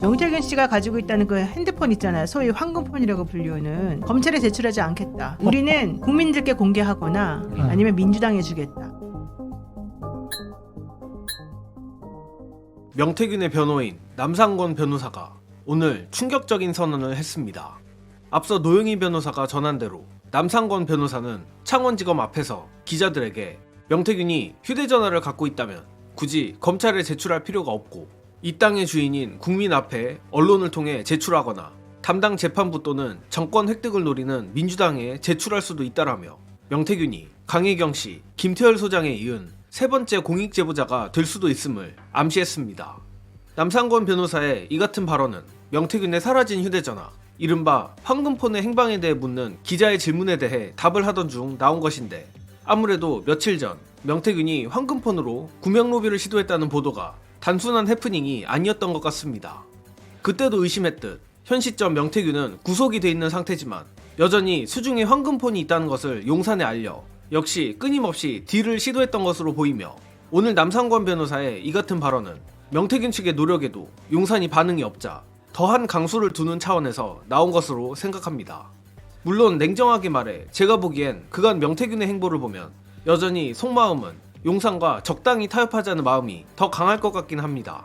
명태균 씨가 가지고 있다는 그 핸드폰 있잖아요. 소위 황금폰이라고 불리우는. 검찰에 제출하지 않겠다. 우리는 국민들께 공개하거나 아니면 민주당에 주겠다. 명태균의 변호인 남상권 변호사가 오늘 충격적인 선언을 했습니다. 앞서 노영희 변호사가 전한 대로 남상권 변호사는 창원지검 앞에서 기자들에게 명태균이 휴대전화를 갖고 있다면 굳이 검찰에 제출할 필요가 없고 이 땅의 주인인 국민 앞에 언론을 통해 제출하거나 담당 재판부 또는 정권 획득을 노리는 민주당에 제출할 수도 있다라며 명태균이 강혜경 씨, 김태열 소장에 이은 세 번째 공익제보자가 될 수도 있음을 암시했습니다. 남상권 변호사의 이 같은 발언은 명태균의 사라진 휴대전화, 이른바 황금폰의 행방에 대해 묻는 기자의 질문에 대해 답을 하던 중 나온 것인데 아무래도 며칠 전 명태균이 황금폰으로 구명로비를 시도했다는 보도가 단순한 해프닝이 아니었던 것 같습니다. 그때도 의심했듯 현 시점 명태균은 구속이 돼 있는 상태지만 여전히 수중에 황금폰이 있다는 것을 용산에 알려 역시 끊임없이 딜을 시도했던 것으로 보이며 오늘 남상권 변호사의 이 같은 발언은 명태균 측의 노력에도 용산이 반응이 없자 더한 강수를 두는 차원에서 나온 것으로 생각합니다. 물론 냉정하게 말해 제가 보기엔 그간 명태균의 행보를 보면 여전히 속마음은 용산과 적당히 타협하자는 마음이 더 강할 것 같긴 합니다.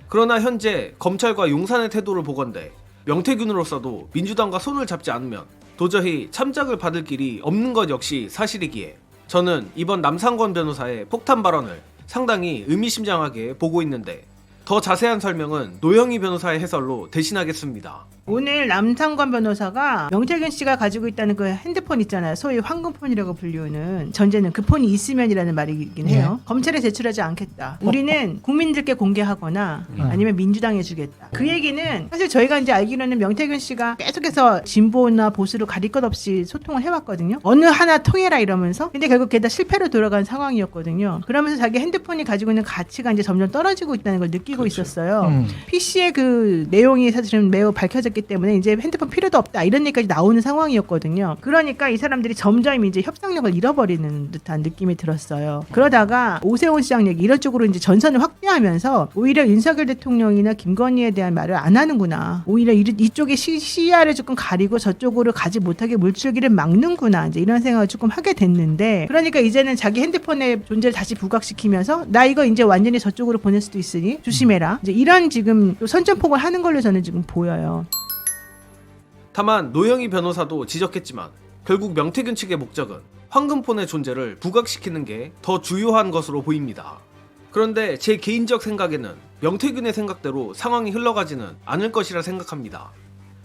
그러나 현재 검찰과 용산의 태도를 보건대 명태균으로서도 민주당과 손을 잡지 않으면 도저히 참작을 받을 길이 없는 것 역시 사실이기에 저는 이번 남상권 변호사의 폭탄 발언을 상당히 의미심장하게 보고 있는데 더 자세한 설명은 노영희 변호사의 해설로 대신하겠습니다. 오늘 남상권 변호사가 명태균 씨가 가지고 있다는 그 핸드폰 있잖아요. 소위 황금폰이라고 불리우는. 전제는 그 폰이 있으면이라는 말이긴 해요. 검찰에 제출하지 않겠다. 우리는 국민들께 공개하거나 아니면 민주당에 주겠다. 그 얘기는 사실 저희가 이제 알기로는 명태균 씨가 계속해서 진보나 보수를 가릴 것 없이 소통을 해왔거든요. 어느 하나 통해라 이러면서. 근데 결국 그게 다 실패로 돌아간 상황이었거든요. 그러면서 자기 핸드폰이 가지고 있는 가치가 이제 점점 떨어지고 있다는 걸 느끼고 있었어요. PC의 그 내용이 사실은 매우 밝혀졌기 때문에 이제 핸드폰 필요도 없다 이런 얘기까지 나오는 상황이었거든요. 그러니까 이 사람들이 점점 이제 협상력을 잃어버리는 듯한 느낌이 들었어요. 그러다가 오세훈 시장 얘기 이런 쪽으로 이제 전선을 확대하면서 오히려 윤석열 대통령이나 김건희에 대한 말을 안 하는구나. 오히려 이쪽에 시야를 조금 가리고 저쪽으로 가지 못하게 물줄기를 막는구나. 이제 이런 생각을 조금 하게 됐는데 그러니까 이제는 자기 핸드폰의 존재를 다시 부각시키면서 나 이거 이제 완전히 저쪽으로 보낼 수도 있으니 조심해라. 이제 이런 지금 선전포고를 하는 걸로 저는 지금 보여요. 다만 노영희 변호사도 지적했지만 결국 명태균 측의 목적은 황금폰의 존재를 부각시키는 게 더 주요한 것으로 보입니다. 그런데 제 개인적 생각에는 명태균의 생각대로 상황이 흘러가지는 않을 것이라 생각합니다.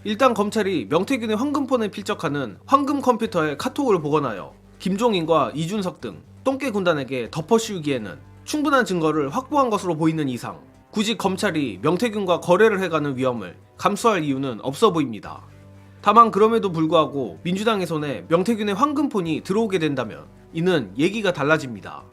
일단 검찰이 명태균의 황금폰에 필적하는 황금 컴퓨터에 카톡을 보관하여 김종인과 이준석 등 똥개 군단에게 덮어씌우기에는 충분한 증거를 확보한 것으로 보이는 이상 굳이 검찰이 명태균과 거래를 해가는 위험을 감수할 이유는 없어 보입니다. 다만 그럼에도 불구하고 민주당의 손에 명태균의 황금폰이 들어오게 된다면 이는 얘기가 달라집니다.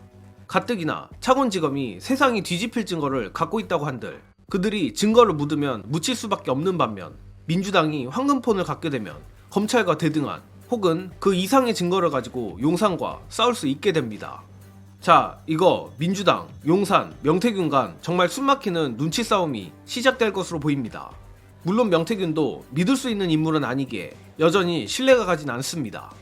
가뜩이나 창원지검이 세상이 뒤집힐 증거를 갖고 있다고 한들 그들이 증거를 묻으면 묻힐 수밖에 없는 반면 민주당이 황금폰을 갖게 되면 검찰과 대등한 혹은 그 이상의 증거를 가지고 용산과 싸울 수 있게 됩니다. 자, 이거 민주당, 용산, 명태균 간 정말 숨막히는 눈치 싸움이 시작될 것으로 보입니다. 물론 명태균도 믿을 수 있는 인물은 아니기에 여전히 신뢰가 가진 않습니다.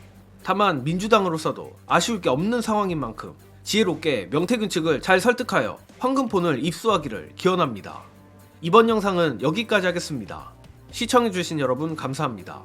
다만 민주당으로서도 아쉬울 게 없는 상황인 만큼 지혜롭게 명태균 측을 잘 설득하여 황금폰을 입수하기를 기원합니다. 이번 영상은 여기까지 하겠습니다. 시청해주신 여러분 감사합니다.